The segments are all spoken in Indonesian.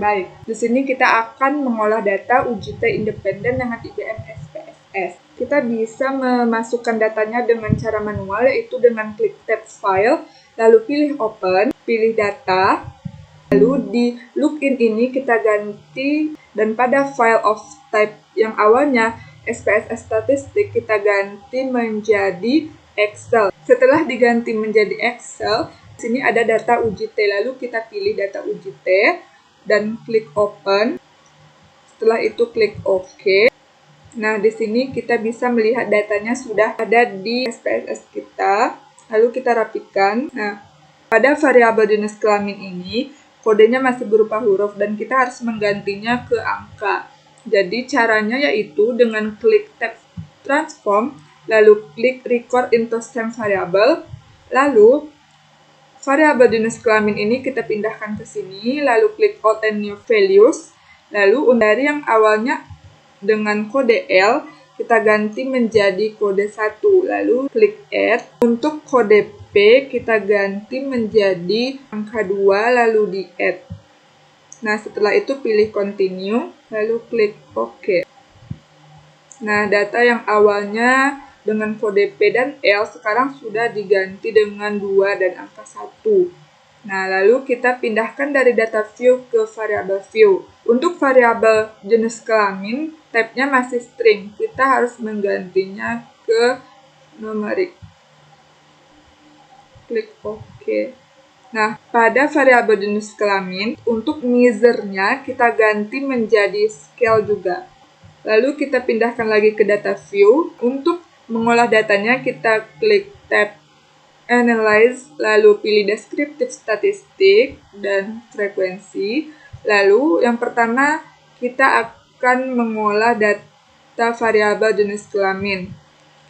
baik. Di sini kita akan mengolah data uji T independen dengan IBM SPSS. Kita bisa memasukkan datanya dengan cara manual, yaitu dengan klik tab file, lalu pilih open, pilih data, lalu di login ini kita ganti, dan pada file of type yang awalnya SPSS statistik kita ganti menjadi Excel. Setelah diganti menjadi Excel, di sini ada data uji T, lalu kita pilih data uji T dan klik open. Setelah itu klik OK. Nah, di sini kita bisa melihat datanya sudah ada di SPSS kita. Lalu kita rapikan. Nah, pada variabel jenis kelamin ini, kodenya masih berupa huruf dan kita harus menggantinya ke angka. Jadi, caranya yaitu dengan klik tab transform, lalu klik record into same variable, lalu variabel jenis kelamin ini kita pindahkan ke sini, lalu klik Alt and New Values, lalu dari yang awalnya dengan kode L, kita ganti menjadi kode 1, lalu klik Add. Untuk kode P, kita ganti menjadi angka 2, lalu di Add. Nah, setelah itu pilih Continue, lalu klik OK. Nah, data yang awalnya dengan kode P dan L sekarang sudah diganti dengan 2 dan angka 1. Nah, lalu kita pindahkan dari data view ke variabel view. Untuk variabel jenis kelamin, tab-nya masih string. Kita harus menggantinya ke numerik. Klik OK. Nah, pada variabel jenis kelamin, untuk measure-nya kita ganti menjadi scale juga. Lalu kita pindahkan lagi ke data view. Untuk mengolah datanya, kita klik tab Analyze, lalu pilih Descriptive Statistik dan Frekuensi. Lalu yang pertama kita akan mengolah data variabel jenis kelamin.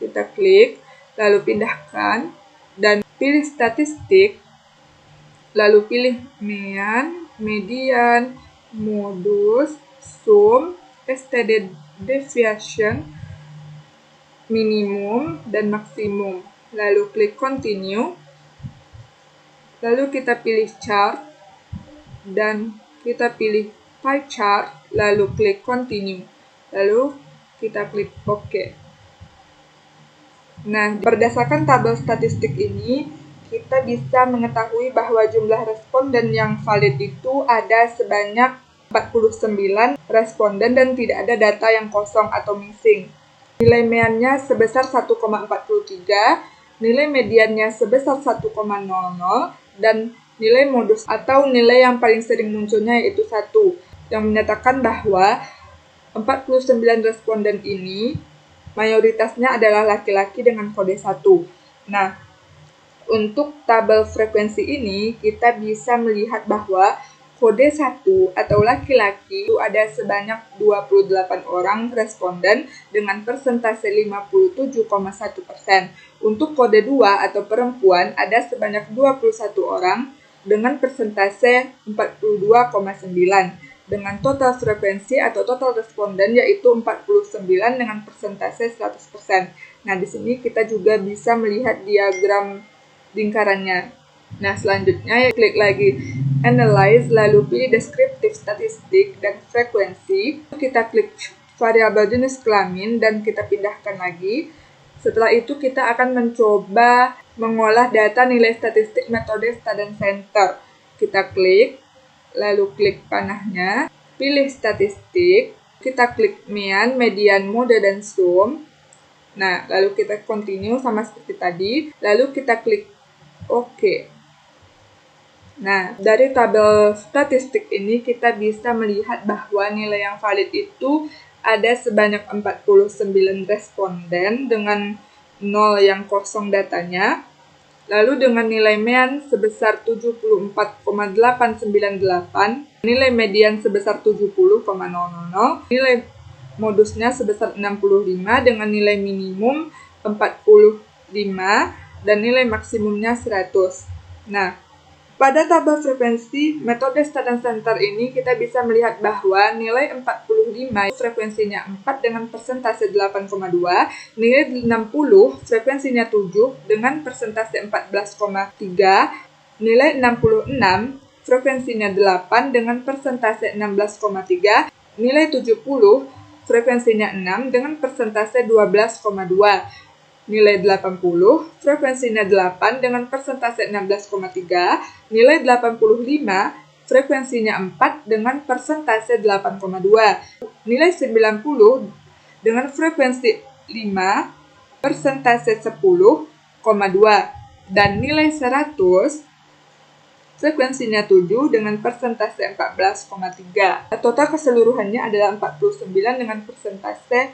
Kita klik, lalu pindahkan dan pilih Statistik, lalu pilih mean, median, modus, sum, STD deviation, minimum, dan maksimum. Lalu klik Continue, lalu kita pilih Chart, dan kita pilih Pie Chart, lalu klik Continue, lalu kita klik OK. Nah, berdasarkan tabel statistik ini, kita bisa mengetahui bahwa jumlah responden yang valid itu ada sebanyak 49 responden dan tidak ada data yang kosong atau missing. Nilai mean-nya sebesar 1,43, nilai mediannya sebesar 1,00, dan nilai modus atau nilai yang paling sering munculnya yaitu 1, yang menyatakan bahwa 49 responden ini mayoritasnya adalah laki-laki dengan kode 1. Nah, untuk tabel frekuensi ini kita bisa melihat bahwa kode 1 atau laki-laki itu ada sebanyak 28 orang responden dengan persentase 57,1%. Untuk kode 2 atau perempuan ada sebanyak 21 orang dengan persentase 42,9%. Dengan total frekuensi atau total responden yaitu 49 dengan persentase 100%. Nah, di sini kita juga bisa melihat diagram lingkarannya. Nah, selanjutnya klik lagi Analyze, lalu pilih Descriptive Statistik dan Frekuensi. Kita klik variabel jenis kelamin dan kita pindahkan lagi. Setelah itu kita akan mencoba mengolah data nilai statistik metode Student Center. Kita klik, lalu klik panahnya, pilih statistik, kita klik mean, median, mode, dan sum. Nah, lalu kita continue sama seperti tadi, lalu kita klik OK. Nah, dari tabel statistik ini kita bisa melihat bahwa nilai yang valid itu ada sebanyak 49 responden dengan 0 yang kosong datanya. Lalu dengan nilai mean sebesar 74,898, nilai median sebesar 70,000, nilai modusnya sebesar 65 dengan nilai minimum 45 dan nilai maksimumnya 100. Nah, pada tabel frekuensi metode Student Center ini kita bisa melihat bahwa nilai 45 frekuensinya 4 dengan persentase 8,2, nilai 60 frekuensinya 7 dengan persentase 14,3, nilai 66 frekuensinya 8 dengan persentase 16,3. Nilai 70, frekuensinya 6 dengan persentase 12,2. Nilai 80, frekuensinya 8 dengan persentase 16,3. Nilai 85, frekuensinya 4 dengan persentase 8,2. Nilai 90 dengan frekuensi 5, persentase 10,2. Dan nilai 100, frekuensinya 7 dengan persentase 14,3. Total keseluruhannya adalah 49 dengan persentase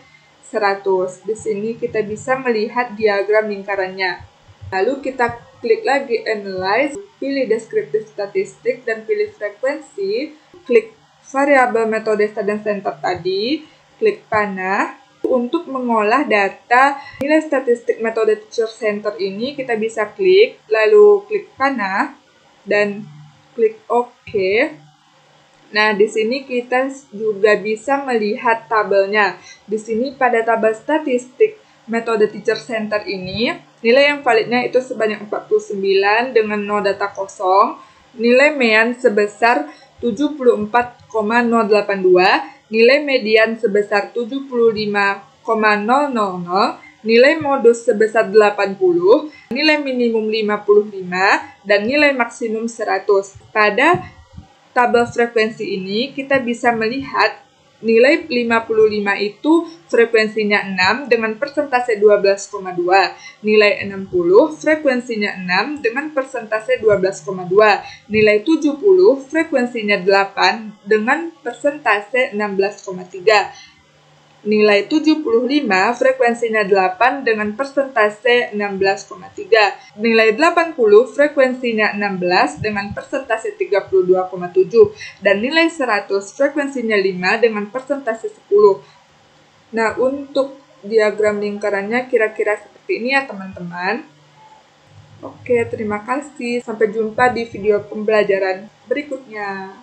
100. Di sini kita bisa melihat diagram lingkarannya. Lalu kita klik lagi Analyze, pilih Descriptive Statistik, dan pilih Frekuensi. Klik variabel metode dan center tadi, klik panah. Untuk mengolah data nilai statistik metode teacher center ini, kita bisa klik, lalu klik panah, dan klik OK. Nah, di sini kita juga bisa melihat tabelnya. Di sini pada tabel statistik metode teacher center ini, nilai yang validnya itu sebanyak 49 dengan no data kosong, nilai mean sebesar 74,082, nilai median sebesar 75,000, nilai modus sebesar 80, nilai minimum 55, dan nilai maksimum 100. Pada tabel frekuensi ini, kita bisa melihat nilai 55 itu frekuensinya 6 dengan persentase 12,2. Nilai 60 frekuensinya 6 dengan persentase 12,2. Nilai 70 frekuensinya 8 dengan persentase 16,3. Nilai 75 frekuensinya 8 dengan persentase 16,3. Nilai 80 frekuensinya 16 dengan persentase 32,7. Dan nilai 100 frekuensinya 5 dengan persentase 10. Nah, untuk diagram lingkarannya kira-kira seperti ini ya teman-teman. Oke, terima kasih. Sampai jumpa di video pembelajaran berikutnya.